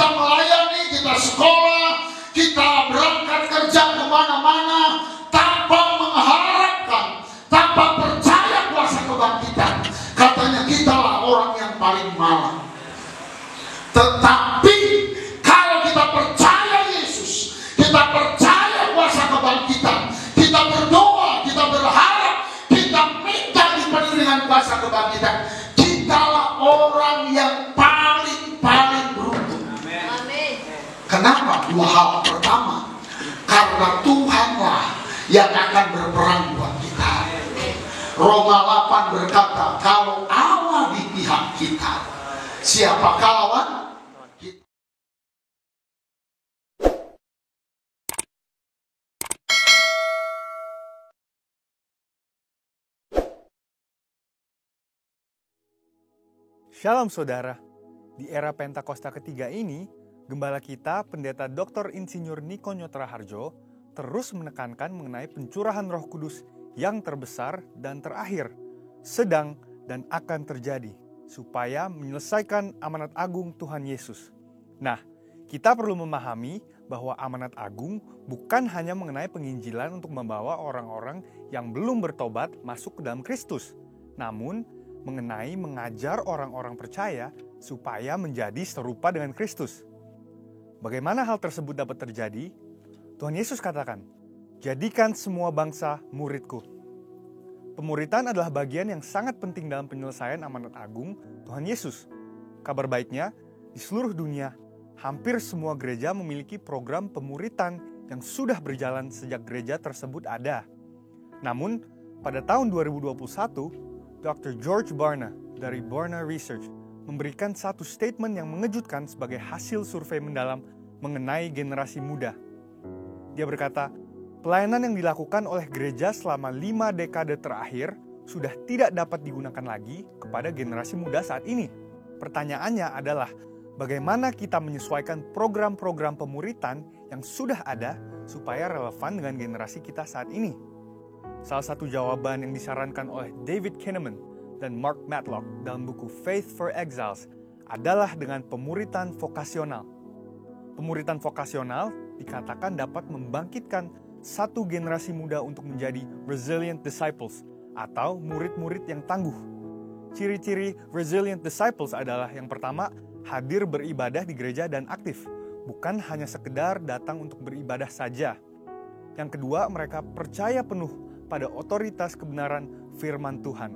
kita melayani, kita sekolah, kita berangkat kerja kemana-mana, tanpa mengharapkan, tanpa percaya kuasa kebangkitan, katanya kitalah orang yang paling malang. Tetapi kalau kita percaya Yesus, kita percaya kuasa kebangkitan, kita berdoa, kita berharap, kita minta dipenuhi dengan kuasa kebangkitan, kitalah orang yang paling beruntung. Amin. Kenapa? Dua hal. Pertama, karena Tuhanlah yang akan berperang buat kita. Roma 8 berkata, kalau Allah di pihak kita, siapakah lawan? Shalom saudara, di era Pentakosta ketiga ini, Gembala kita, Pendeta Dr. Insinyur Niko Nyotra Harjo, terus menekankan mengenai pencurahan Roh Kudus yang terbesar dan terakhir, sedang dan akan terjadi, supaya menyelesaikan amanat agung Tuhan Yesus. Nah, kita perlu memahami bahwa amanat agung bukan hanya mengenai penginjilan untuk membawa orang-orang yang belum bertobat masuk ke dalam Kristus, namun mengenai mengajar orang-orang percaya supaya menjadi serupa dengan Kristus. Bagaimana hal tersebut dapat terjadi? Tuhan Yesus katakan, "Jadikan semua bangsa muridku." Pemuritan adalah bagian yang sangat penting dalam penyelesaian amanat agung Tuhan Yesus. Kabar baiknya, di seluruh dunia, hampir semua gereja memiliki program pemuritan yang sudah berjalan sejak gereja tersebut ada. Namun, pada tahun 2021, Dr. George Barna dari Barna Research memberikan satu statement yang mengejutkan sebagai hasil survei mendalam mengenai generasi muda. Dia berkata, pelayanan yang dilakukan oleh gereja selama 5 dekade terakhir sudah tidak dapat digunakan lagi kepada generasi muda saat ini. Pertanyaannya adalah, bagaimana kita menyesuaikan program-program pemuritan yang sudah ada supaya relevan dengan generasi kita saat ini? Salah satu jawaban yang disarankan oleh David Kinnaman dan Mark Matlock dalam buku Faith for Exiles adalah dengan pemuritan vokasional. Pemuritan vokasional dikatakan dapat membangkitkan satu generasi muda untuk menjadi resilient disciples atau murid-murid yang tangguh. Ciri-ciri resilient disciples adalah yang pertama, hadir beribadah di gereja dan aktif, bukan hanya sekedar datang untuk beribadah saja. Yang kedua, mereka percaya penuh pada otoritas kebenaran firman Tuhan.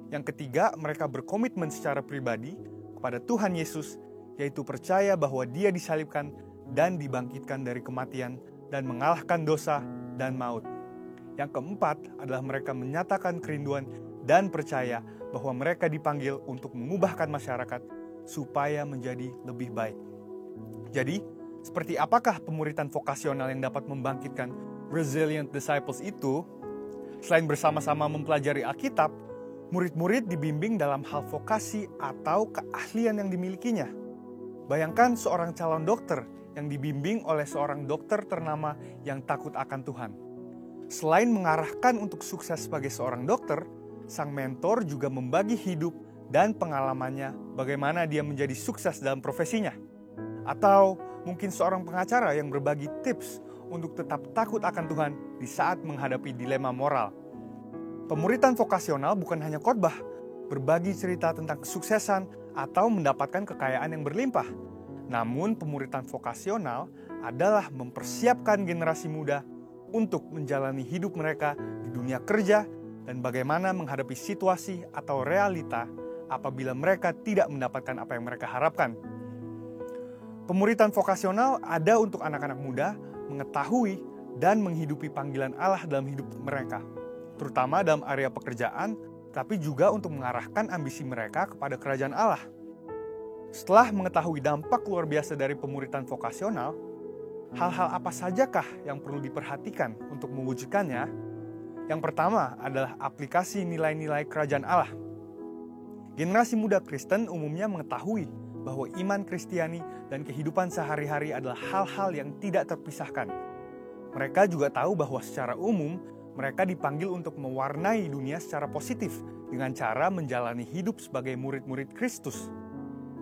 Yang ketiga, mereka berkomitmen secara pribadi kepada Tuhan Yesus, yaitu percaya bahwa Dia disalibkan dan dibangkitkan dari kematian dan mengalahkan dosa dan maut. Yang keempat adalah mereka menyatakan kerinduan dan percaya bahwa mereka dipanggil untuk mengubahkan masyarakat supaya menjadi lebih baik. Jadi, seperti apakah pemuritan vokasional yang dapat membangkitkan resilient disciples itu? Selain bersama-sama mempelajari Alkitab, murid-murid dibimbing dalam hal vokasi atau keahlian yang dimilikinya. Bayangkan seorang calon dokter yang dibimbing oleh seorang dokter ternama yang takut akan Tuhan. Selain mengarahkan untuk sukses sebagai seorang dokter, sang mentor juga membagi hidup dan pengalamannya bagaimana dia menjadi sukses dalam profesinya. Atau mungkin seorang pengacara yang berbagi tips untuk tetap takut akan Tuhan di saat menghadapi dilema moral. Pemuritan vokasional bukan hanya khotbah, berbagi cerita tentang kesuksesan atau mendapatkan kekayaan yang berlimpah. Namun pemuritan vokasional adalah mempersiapkan generasi muda untuk menjalani hidup mereka di dunia kerja dan bagaimana menghadapi situasi atau realita apabila mereka tidak mendapatkan apa yang mereka harapkan. Pemuritan vokasional ada untuk anak-anak muda mengetahui dan menghidupi panggilan Allah dalam hidup mereka, terutama dalam area pekerjaan, tapi juga untuk mengarahkan ambisi mereka kepada kerajaan Allah. Setelah mengetahui dampak luar biasa dari pemuritan vokasional, hal-hal apa sajakah yang perlu diperhatikan untuk mewujudkannya? Yang pertama adalah aplikasi nilai-nilai kerajaan Allah. Generasi muda Kristen umumnya mengetahui bahwa iman Kristiani dan kehidupan sehari-hari adalah hal-hal yang tidak terpisahkan. Mereka juga tahu bahwa secara umum, mereka dipanggil untuk mewarnai dunia secara positif dengan cara menjalani hidup sebagai murid-murid Kristus.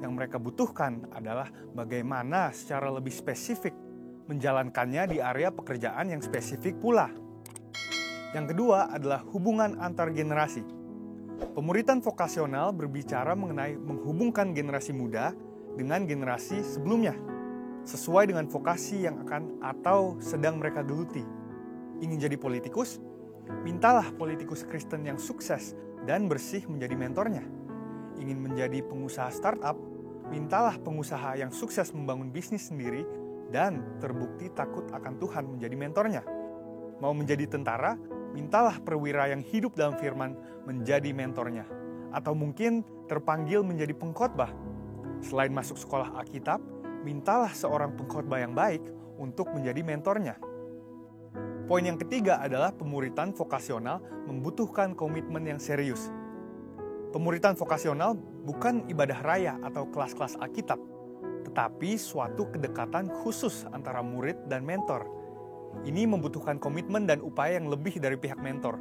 Yang mereka butuhkan adalah bagaimana secara lebih spesifik menjalankannya di area pekerjaan yang spesifik pula. Yang kedua adalah hubungan antar generasi. Pemuritan vokasional berbicara mengenai menghubungkan generasi muda dengan generasi sebelumnya, sesuai dengan vokasi yang akan atau sedang mereka geluti. Ingin jadi politikus? Mintalah politikus Kristen yang sukses dan bersih menjadi mentornya. Ingin menjadi pengusaha startup? Mintalah pengusaha yang sukses membangun bisnis sendiri dan terbukti takut akan Tuhan menjadi mentornya. Mau menjadi tentara? Mintalah perwira yang hidup dalam firman menjadi mentornya. Atau mungkin terpanggil menjadi pengkhotbah. Selain masuk sekolah Alkitab, mintalah seorang pengkhotbah yang baik untuk menjadi mentornya. Poin yang ketiga adalah pemuritan vokasional membutuhkan komitmen yang serius. Pemuritan vokasional bukan ibadah raya atau kelas-kelas Alkitab, tetapi suatu kedekatan khusus antara murid dan mentor. Ini membutuhkan komitmen dan upaya yang lebih dari pihak mentor.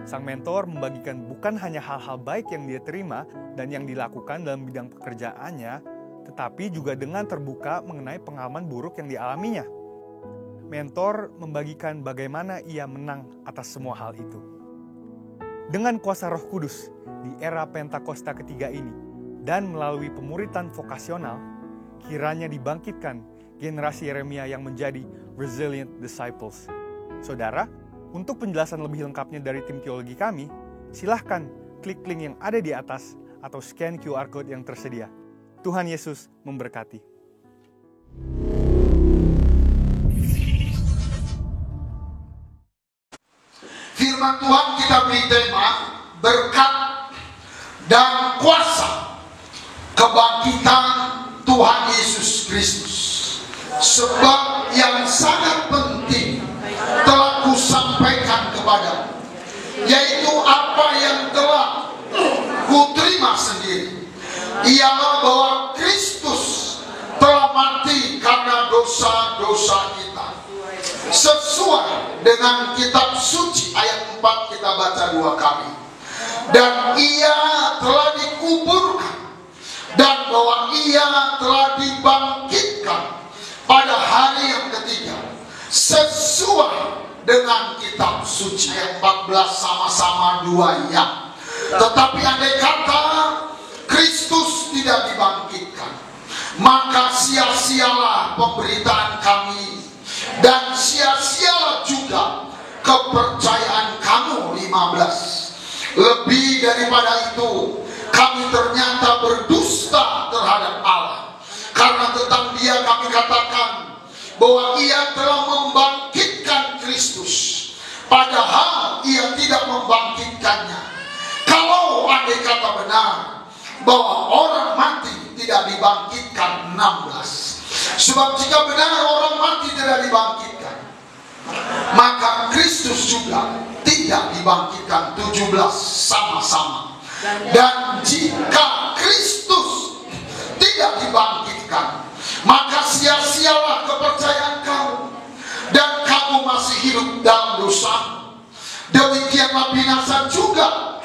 Sang mentor membagikan bukan hanya hal-hal baik yang dia terima dan yang dilakukan dalam bidang pekerjaannya, tetapi juga dengan terbuka mengenai pengalaman buruk yang dialaminya. Mentor membagikan bagaimana ia menang atas semua hal itu. Dengan kuasa Roh Kudus di era Pentakosta ketiga ini dan melalui pemuritan vokasional, kiranya dibangkitkan generasi Yeremia yang menjadi resilient disciples. Saudara, untuk penjelasan lebih lengkapnya dari tim teologi kami, silahkan klik link yang ada di atas atau scan QR Code yang tersedia. Tuhan Yesus memberkati. Firman Tuhan kita beri tema berkat dan kuasa kebangkitan Tuhan Yesus Kristus. Sebab yang sangat penting telah kusampaikan kepadamu, yaitu apa yang telah kuterima sendiri, ialah bahwa Kristus telah mati karena dosa-dosa kita, sesuai dengan kitab suci ayat 4 kita baca 2 kali. Dan ia telah dikuburkan, dan bahwa ia telah dibangkitkan pada hari yang ketiga, sesuai dengan kitab suci ayat 14 sama-sama 2 ya. Tetapi andai kata Kristus tidak dibangkitkan, maka sia-sialah pemberitaan kami dan sia-sialah juga kepercayaan kamu. 15. Lebih daripada itu, kami ternyata berdusta terhadap Allah, karena tentang dia kami katakan bahwa ia telah membangkitkan Kristus, padahal ia tidak membangkitkannya. Kalau andai kata benar bahwa orang mati tidak dibangkitkan, 16. Sebab jika benar orang mati tidak dibangkitkan, maka Kristus juga tidak dibangkitkan, 17 sama-sama. Dan jika Kristus tidak dibangkitkan, maka sia-sialah kepercayaan kamu, dan kamu masih hidup dalam dosa. Demikianlah binasa juga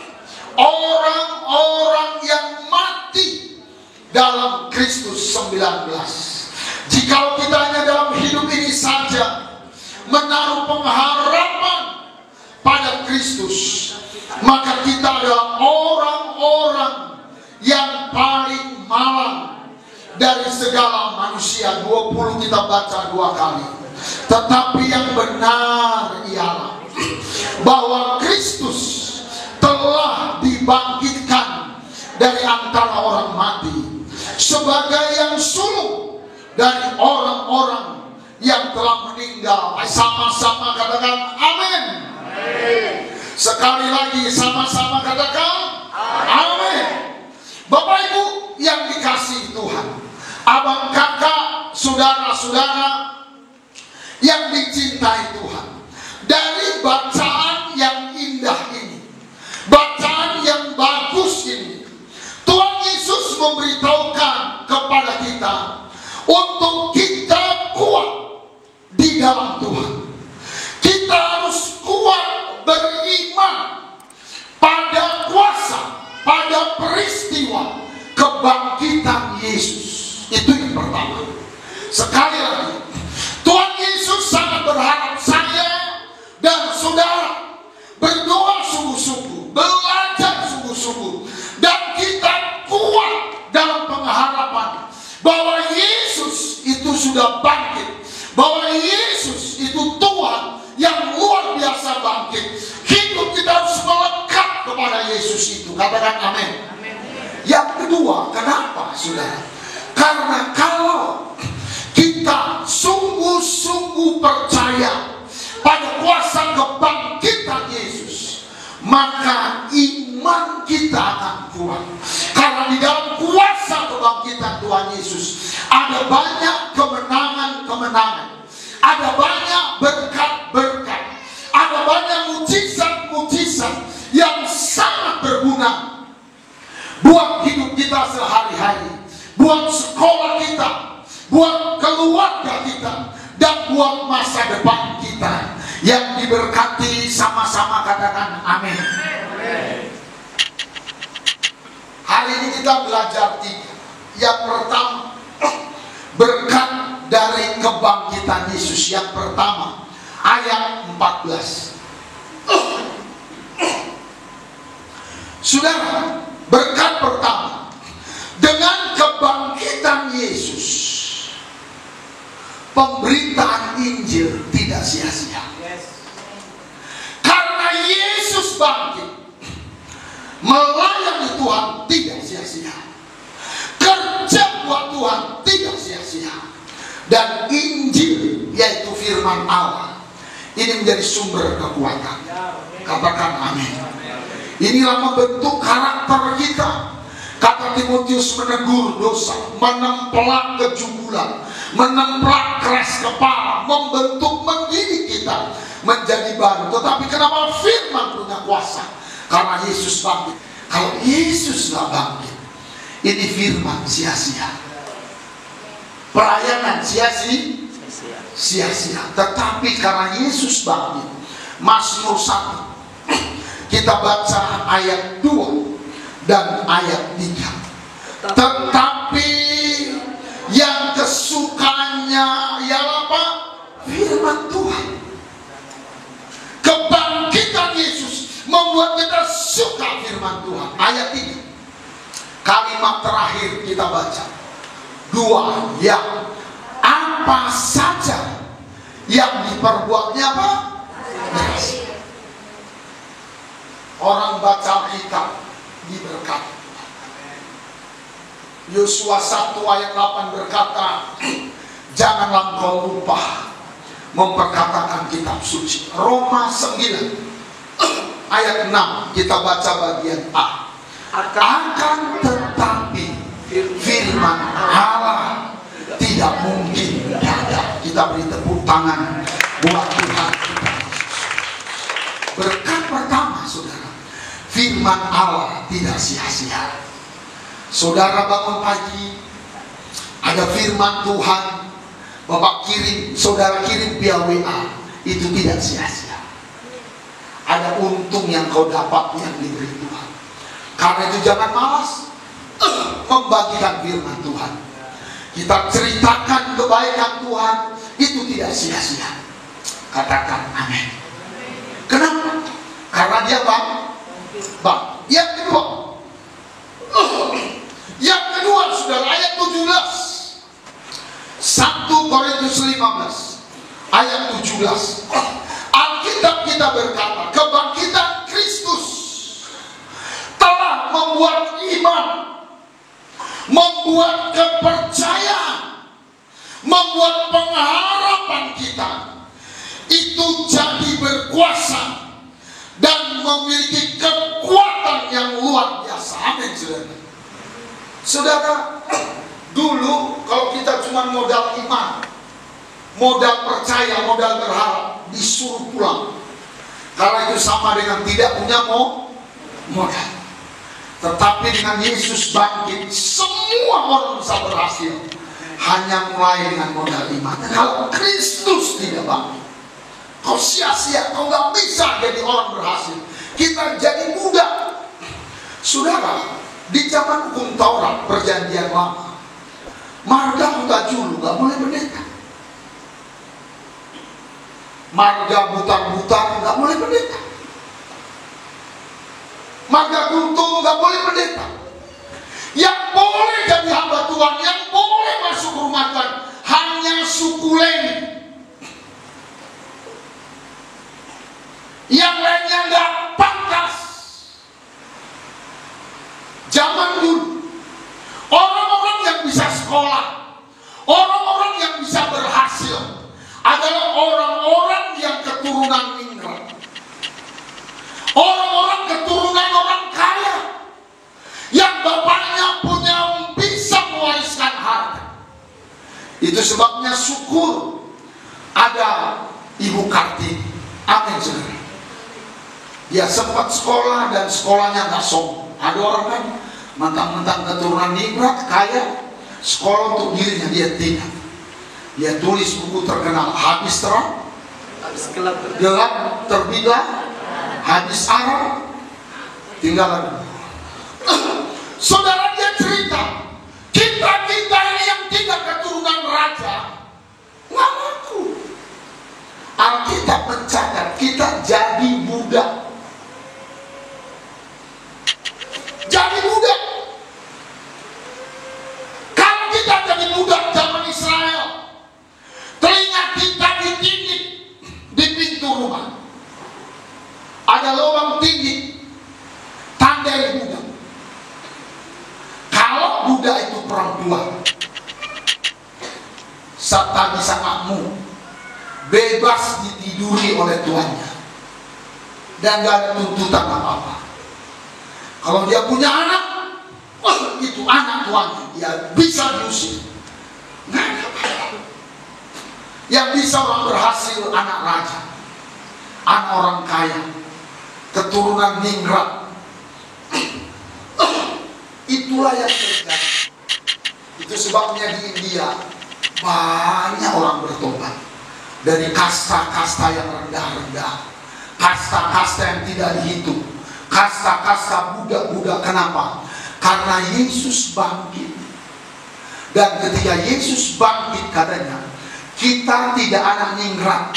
orang-orang yang mati dalam Kristus. 19. Jikalau kita hanya dalam hidup ini saja menaruh pengharapan pada Kristus, maka kita adalah orang-orang yang paling malang dari segala manusia. 20 kita baca 2 kali. Tetapi yang benar ialah bahwa Kristus telah dibangkitkan dari antara orang mati sebagai yang sulung dari orang-orang yang telah meninggal. Sama-sama katakan amin. Sekali lagi sama-sama katakan amin. Bapak Ibu yang dikasihi Tuhan, abang kakak, saudara-saudara yang dicintai Tuhan, dari bacaan yang indah ini, bacaan yang bagus ini, Tuhan Yesus memberitahukan kepada kita untuk kita kuat di dalam Tuhan. Kita harus kuat beriman pada kuasa, pada peristiwa kebangkitan Yesus. luar biasa bangkit. Hidup kita harus melekat kepada Yesus itu. Katakan amin. Yang kedua, kenapa saudara? Karena kalau kita sungguh-sungguh percaya pada kuasa kebangkitan Yesus, maka iman kita akan kuat. Karena di dalam kuasa kebangkitan Tuhan Yesus ada banyak kemenangan-kemenangan, ada banyak berkat-berkat, ada banyak mujizat-mujizat yang sangat berguna buat hidup kita sehari-hari, buat sekolah kita, buat keluarga kita, dan buat masa depan kita. Yang diberkati sama-sama katakan amin. Hari ini kita belajar 3. Yang pertama, berkat dari kebangkitan Yesus. Yang pertama, ayat 14. Saudara, berkat pertama, dengan kebangkitan Yesus, pemberitaan Injil tidak sia-sia. Karena Yesus bangkit, melayani Tuhan tidak sia-sia. Kerja buat Tuhan tidak sia-sia. Dan Injil, yaitu firman Allah, ini menjadi sumber kekuatan. Katakan amin. Inilah membentuk karakter kita. Kata Timotius, menegur dosa, menempelak kejubulan, menempelak keras kepala, membentuk, mendidik kita menjadi baru. Tetapi kenapa firman punya kuasa? Karena Yesus bangkit. Kalau Yesus gak bangkit, ini firman sia-sia, pelayanan sia-sia. Tetapi karena Yesus bangkit, Mazmur 1 kita baca ayat 2 dan ayat 3. Tetapi yang kesukaannya ialah apa? Firman Tuhan. Kebangkitan Yesus membuat kita suka firman Tuhan. Ayat 3, kalimat terakhir kita baca 2, yang apa saja yang diperbuatnya apa? Berhasil. Orang baca kitab diberkati. Yosua 1 ayat 8 berkata, janganlah engkau lupa memperkatakan kitab suci. Roma 9 ayat 6 kita baca bagian A. Akan tetapi firman Allah tidak mungkin gagal. Kita beri tepuk tangan buat Tuhan kita. Berkat pertama saudara, firman Allah tidak sia-sia. Saudara bangun pagi, ada firman Tuhan, Bapak kirim, saudara kirim via WA, itu tidak sia-sia. Ada untung yang kau dapat yang diberi Tuhan. Karena itu jangan malas membagikan firman Tuhan. Kita ceritakan kebaikan Tuhan, itu tidak sia-sia. Katakan amin. Kenapa? Karena dia bang. Yang kedua saudara, ayat 17 1 Korintus 15 ayat 17. Alkitab kita berkata, kebangkitan Kristus telah membuat iman, membuat kepercayaan, membuat pengharapan kita itu jadi berkuasa dan memiliki kekuatan yang luar biasa. Amin saudara. Saudara, dulu kalau kita cuma modal iman, modal percaya, modal berharap, disuruh pulang. Karena itu sama dengan tidak punya modal. Tetapi dengan Yesus bangkit, semua orang bisa berhasil. Hanya mulai dengan modal iman. Kalau Kristus tidak bangkit, kau sia-sia, kau gak bisa jadi orang berhasil. Kita jadi muda. Saudara, di zaman hukum Taurat perjanjian lama, marga mutajulu gak boleh pendeta. Marga butar-butar gak boleh pendeta. Marga kuntum gak boleh pendeta. Yang boleh jadi hamba Tuhan, yang boleh masuk rumah Tuhan, hanya suku Lewi. sebabnya syukur ada Ibu Kartini. Amin, saudara. Dia sempat sekolah dan sekolahnya nggak sombong. Ada orang kan mentang-mentang keturunan ningrat, kaya, sekolah untuk dirinya, dia tidak. Dia tulis buku terkenal, habis terang, gelap terbitlah, habis arang, tinggal. Saudara, dia cerita, kita ini yang tidak keturunan raja, nggak ngaku. Alkitab mencatat kita jadi budak. Jadi budak. Kalau kita jadi budak zaman Israel, telinga kita ditindik di pintu rumah. Ada lubang tinggi, tandai budak. Kalau budak itu perempuan, serta bisa makmum, bebas ditiduri oleh tuannya, dan gak ada tuntutan apa-apa. Kalau dia punya anak, itu anak tuannya, dia bisa diusir. Nggak ada apa-apa. Yang bisa orang berhasil, anak raja, anak orang kaya, keturunan ningrat. Itulah yang terjadi. Itu sebabnya di India banyak orang bertobat dari kasta-kasta yang rendah-rendah, kasta-kasta yang tidak dihitung, kasta-kasta budak-budak. Kenapa? Karena Yesus bangkit. Dan ketika Yesus bangkit, katanya kita tidak anak ningrat,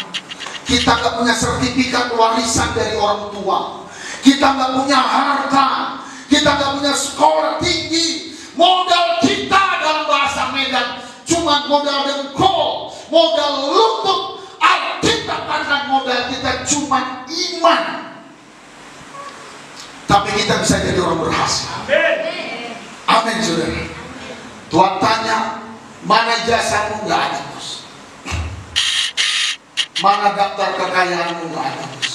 kita gak punya sertifikat warisan dari orang tua, kita gak punya harta, kita gak punya sekolah tinggi. Modal kita dalam bahasa Medan cuma modal dengkul, modal lutut. Alkitab katakan modal kita cuma iman. Tapi kita bisa jadi orang berhasil. Amin, saudara. Tuhan tanya, mana jasamu? Gak ada, bos. Mana daftar kekayaanmu? Gak ada, bos.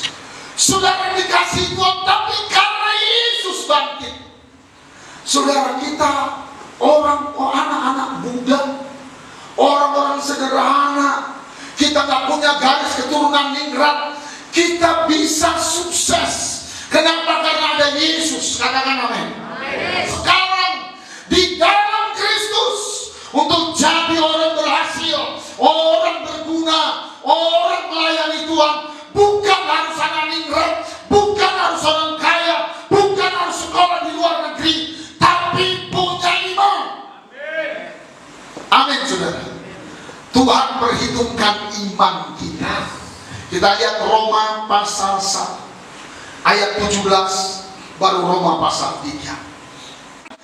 Saudara dikasih Tuhan, tapi karena Yesus bangkit, saudara, kita anak-anak muda, orang-orang sederhana, kita gak punya garis keturunan ningrat, kita bisa sukses. Kenapa? Karena ada Yesus. Katakan amin. Sekarang di dalam Kristus, untuk jadi orang berhasil, orang berguna, orang melayani Tuhan, bukan harus anak ningrat, bukan harus orang kaya, bukan harus sekolah di luar negeri, tapi punya iman. Amin, saudara. Tuhan perhitungkan iman kita. Kita lihat Roma pasal 1 ayat 17, baru Roma pasal 3.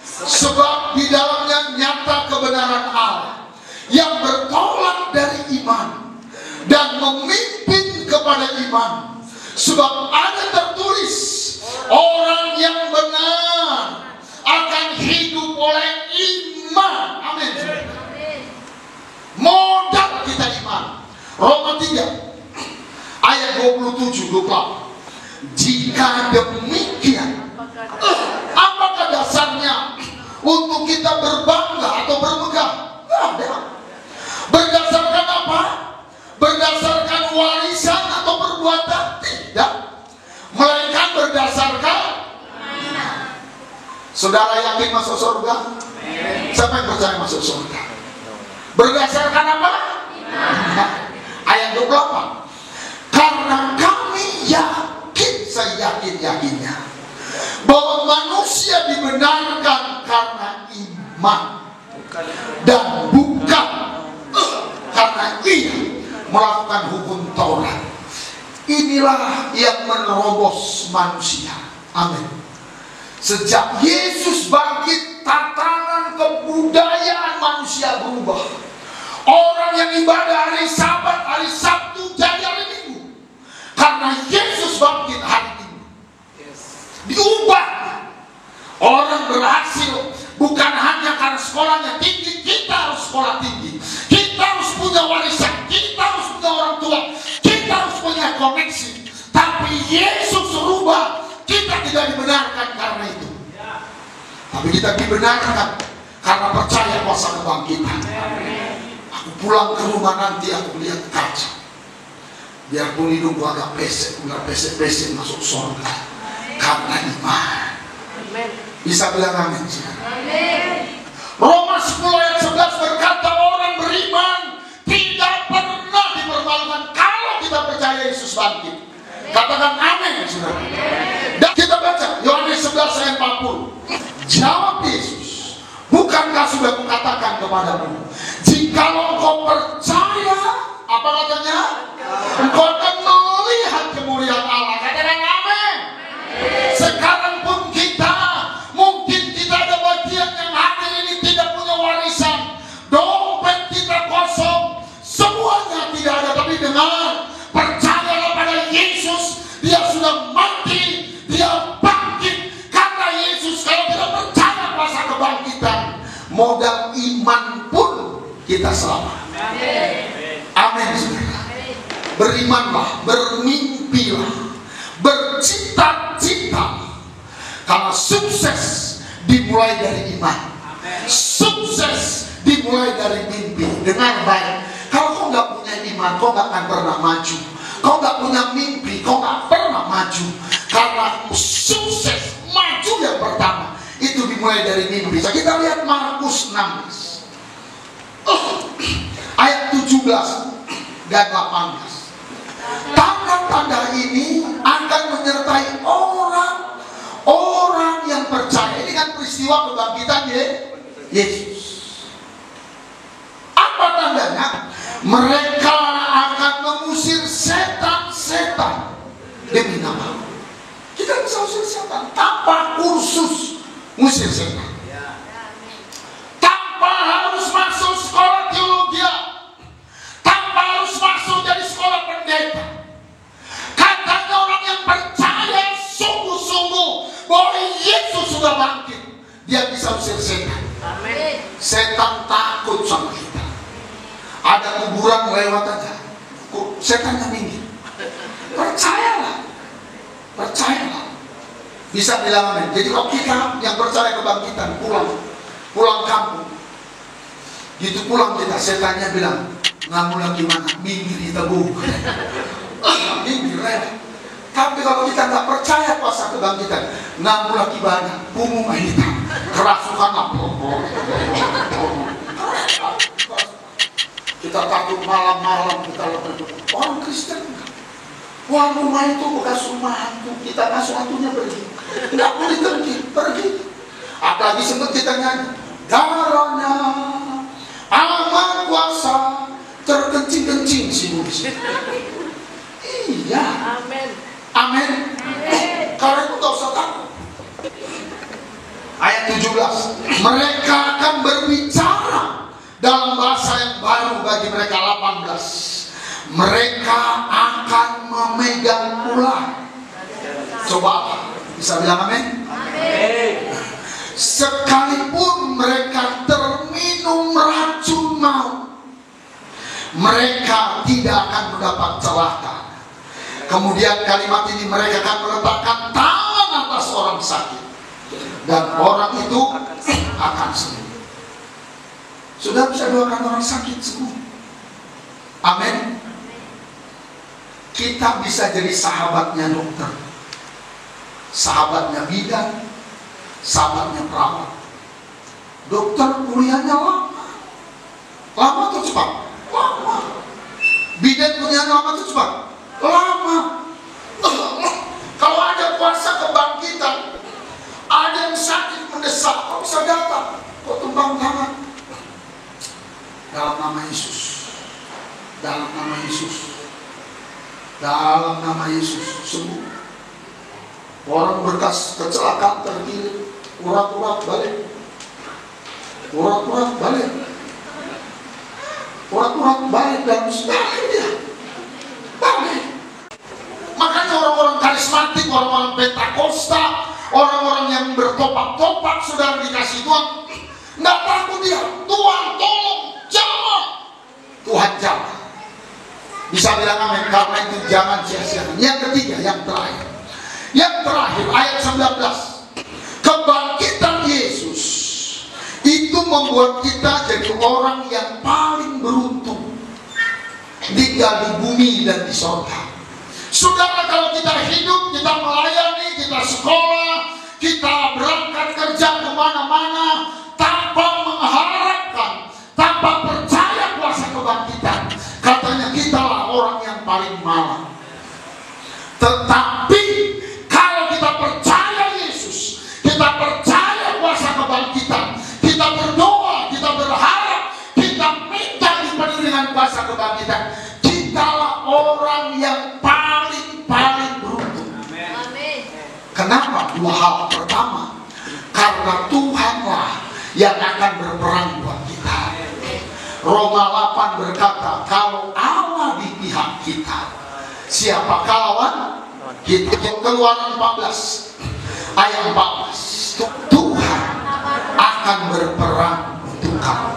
Sebab di dalamnya nyata kebenaran Allah yang bertolak dari iman dan memimpin kepada iman. Sebab ada tertulis, orang yang benar akan hidup oleh iman. Amin. Modal kita iman. Roma 3 ayat 27-28. Jika demikian, apakah dasarnya untuk kita berbangga atau bermegah? Tidak ada. Berdasarkan apa? Berdasarkan warisan atau perbuatan? Tidak. Melainkan berdasarkan iman. Saudara yakin masuk surga? Siapa yang percaya masuk surga? Berdasarkan apa? Iman. Ayat 28. Karena kami yakin, seyakin-yakinnya, bahwa manusia dibenarkan karena iman dan bukan karena ia melakukan hukum Taurat. Inilah yang menerobos manusia. Amin. Sejak Yesus bangkit, tatanan kebudayaan manusia berubah. Orang yang ibadah hari Sabat, hari Sabtu jadi hari Minggu, karena Yesus bangkit hari Minggu. Diubah. Orang berhasil bukan hanya karena sekolahnya tinggi. Kita harus sekolah tinggi, kita harus punya warisan, kita harus punya orang tua, kita harus punya koneksi. Tapi Yesus rubah. Kita tidak dibenarkan karena itu, tapi kita dibenarkan karena percaya kuasa kebangkitan. Aku pulang ke rumah nanti aku lihat kaca. Biarpun hidungku agak pesek, udah pesek-pesek masuk surga. Karena iman. Bisa bilang amin. Roma 10 ayat 11 berkata orang beriman tidak pernah dipermalukan kalau kita percaya Yesus bangkit. Katakan amin, saudara. Dan kita baca Yohanes 11 ayat 40. Jawab Yesus, bukankah sudah kukatakan kepadamu, jikalau kau percaya, apa katanya? Engkau akan melihat kemuliaan Allah. Katakan amin. Sekarang pun kita, mungkin kita ada bagian yang hadir ini tidak punya warisan, dompet kita kosong, semuanya tidak ada. Tapi dengar, percayalah pada Yesus. Dia sudah mati, dia bangkit. Karena Yesus, kalau kita percaya kuasa kebangkitan, modal iman pun kita selamat. Amin, saudara. Berimanlah, bermimpilah, bercita-cita. Karena sukses dimulai dari iman. Sukses dimulai dari mimpi. Dengar baik. Kalau kau nggak punya iman, kau nggak akan pernah maju. Kau nggak punya mimpi, kau nggak pernah maju. Karena sukses maju yang pertama itu dimulai dari mimpi. So, kita lihat Markus 16 ayat 17 dan 18. Tanda-tanda ini akan menyertai orang yang percaya. Ini kan peristiwa kebangkitan Yesus. Apa tandanya? Mereka akan mengusir setan-setan demi nama. Kita bisa usir setan tanpa kursus ngusir setan, tanpa harus masuk sekolah teologi, tanpa harus masuk dari sekolah pendeta. Katanya orang yang percaya sungguh-sungguh bahwa Yesus sudah bangkit, dia bisa usir setan. Amin. Setan takut sama kita. Ada kuburan lewat aja, setannya minggir. Percayalah, percayalah. Bisa bilang amin. Jadi kalau kita yang percaya kebangkitan pulang kampung, gitu pulang kita, setannya bilang, ngamu lagi mana? Minggir kita bu. Minggir lewat. Tapi kalau kita nggak percaya kuasa kebangkitan, ngamu lagi banyak, punggung hitam, kerasukan apa? Kita takut malam-malam kita lebih. Orang Kristen, wah rumah itu bekas rumah hantu, kita masuk hantunya pergi, nggak boleh pergi. Apalagi sempat kita nyanyi, darahnya amat kuasa, terkencing-kencing sih. Iya. Amin. Amin. Karena itu gak usah takut. Ayat 17. Mereka akan berbicara dalam bahasa yang baru bagi mereka. 18. Mereka akan memegang ular. Coba apa? Bisa bilang amin? Amin. Sekalipun mereka terminum racun maut, mereka tidak akan mendapat celaka. Kemudian kalimat ini, mereka akan meletakkan tangan atas orang sakit dan orang itu akan sembuh. Sudah bisa doakan orang sakit sembuh. Amin. Kita bisa jadi sahabatnya dokter, sahabatnya bidan, sahabatnya perawat. Dokter kuliahnya lama atau cepat? Lama. Bidan kuliahnya lama atau cepat? Lama. Kalau ada kuasa kebangkitan, ada yang sakit mendesak, kok bisa datang? Kok tumpang tangan? Dalam nama Yesus, dalam nama Yesus, dalam nama Yesus sembuh. Orang berkas kecelakaan terkilir, urat-urat balik, urat-urat balik, urat-urat balik dan balik dia, balik. Makanya orang-orang karismatik, orang-orang Pentakosta, orang-orang yang bertopak-topak, saudara dikasih Tuhan, nggak takut dia. Tuhan tolong, jangan. Tuhan jangan. Bisa bilang amin. Karena itu jangan sia-sia. Yang ketiga, yang terakhir. Yang terakhir, ayat 19. Kebangkitan Yesus itu membuat kita jadi orang yang paling beruntung tinggal di bumi dan di sorga. Saudara, kalau kita hidup, kita melayani, kita sekolah, kita berangkat kerja kemana-mana tanpa mengharapkan, tanpa percaya kuasa kebangkitan, katanya kitalah orang yang paling malang. Tetapi kalau kita percaya Yesus, kita percaya kuasa kebangkitan, kita berdoa, kita berharap, kita minta dipenuhi dengan kuasa kebangkitan, kitalah orang yang paling beruntung. Amin. Kenapa? Dua hal. Pertama, karena Tuhanlah yang akan berperang buat kita. Roma 8 berkata, kalau Allah di pihak kita, siapakah lawan kita? Keluaran 14 ayat 14, Tuhan akan berperang untuk kamu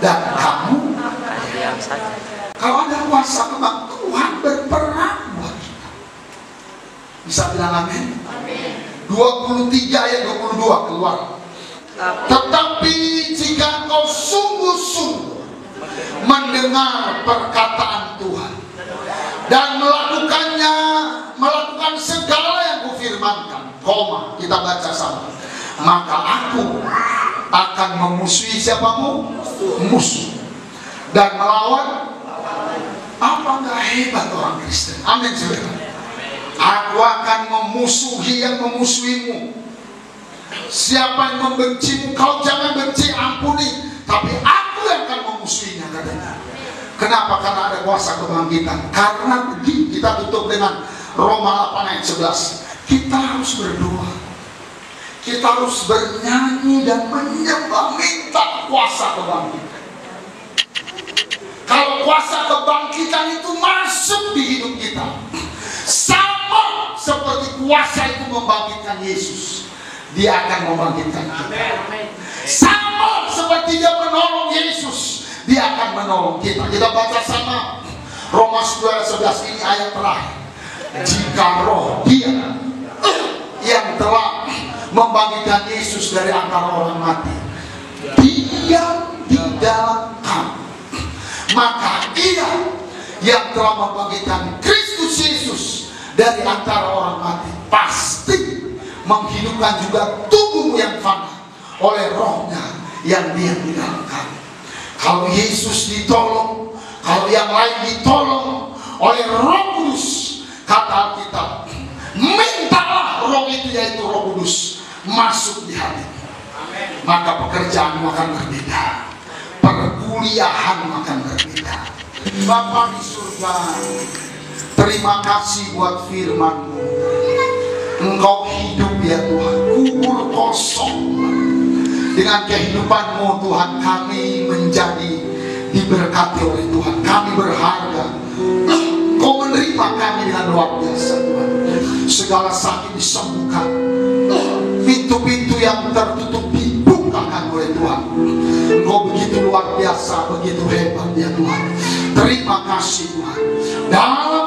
dan kamu Diam saja. kalau ada kuasa memang Tuhan berperang buat kita. Bisa bilang amin? 23 ayat 22 keluar. Tetapi jika engkau sungguh-sungguh mendengar perkataan Tuhan dan melakukan segala yang kufirmankan, kita baca sama, maka aku akan memusuhi siapamu? Musuh. Dan melawan. Apa nggak hebat orang Kristen? Amin, saudara. Aku akan memusuhi yang memusuhimu. Siapa yang membencimu, kau jangan benci, ampuni. Tapi aku yang akan memusuhinya, katanya. Kenapa? Karena ada kuasa kebangkitan. Karena begini, kita tutup dengan Roma 8 ayat 11. Kita harus berdoa. Kita harus bernyanyi dan menyembah, minta kuasa kebangkitan. Kalau kuasa kebangkitan itu masuk di hidup kita, sama seperti kuasa itu membangkitkan Yesus, Dia akan membangkitkan kita. Sama seperti Dia menolong Yesus, Dia akan menolong kita. Kita baca sama Roma 11 ini ayat terakhir. Jika roh Dia yang telah membangkitkan Yesus dari antara orang mati diam di dalam kamu, maka Ia yang telah membangkitkan Kristus Yesus dari antara orang mati pasti menghidupkan juga tubuhmu yang fana oleh rohnya yang diam di dalam kamu. Kalau Yesus ditolong, kalau yang lain ditolong oleh Roh Kudus, kata Alkitab, mintalah roh itu, yaitu Roh Kudus, masuk di hatimu. Maka pekerjaanmu akan berbeda, perkuliahan akan berbeda. Bapa di surga, terima kasih buat firman-Mu. Engkau hidup ya Tuhan, kubur kosong. Dengan kehidupan-Mu Tuhan, kami menjadi diberkati oleh Tuhan. Kami berharga. Engkau menerima kami dengan luar biasa Tuhan. Segala sakit disembuhkan, pintu-pintu yang tertutup dibukakan oleh Tuhan. Engkau begitu luar biasa, begitu hebat ya Tuhan. Terima kasih Tuhan. Dalam